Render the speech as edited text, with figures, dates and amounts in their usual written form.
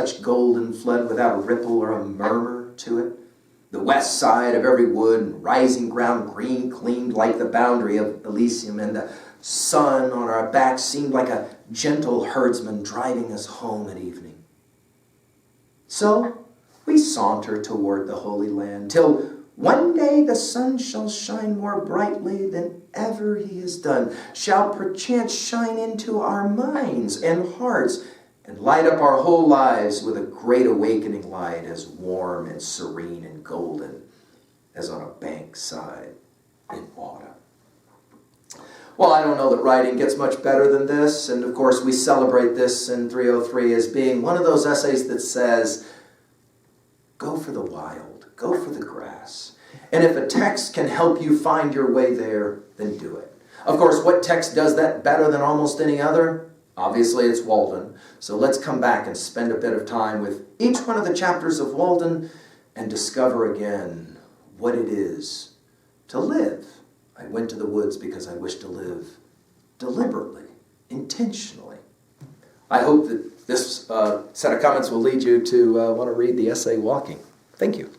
such golden flood without a ripple or a murmur to it. The west side of every wood and rising ground green gleamed like the boundary of Elysium, and the sun on our backs seemed like a gentle herdsman driving us home at evening. So we saunter toward the Holy Land, till one day the sun shall shine more brightly than ever he has done, shall perchance shine into our minds and hearts, and light up our whole lives with a great awakening light, as warm and serene and golden as on a bank side in autumn. Well, I don't know that writing gets much better than this, and of course we celebrate this in 303 as being one of those essays that says, go for the wild, go for the grass. And if a text can help you find your way there, then do it. Of course, what text does that better than almost any other? Obviously, it's Walden. So let's come back and spend a bit of time with each one of the chapters of Walden and discover again what it is to live. I went to the woods because I wish to live deliberately, intentionally. I hope that this set of comments will lead you to want to read the essay Walking. Thank you.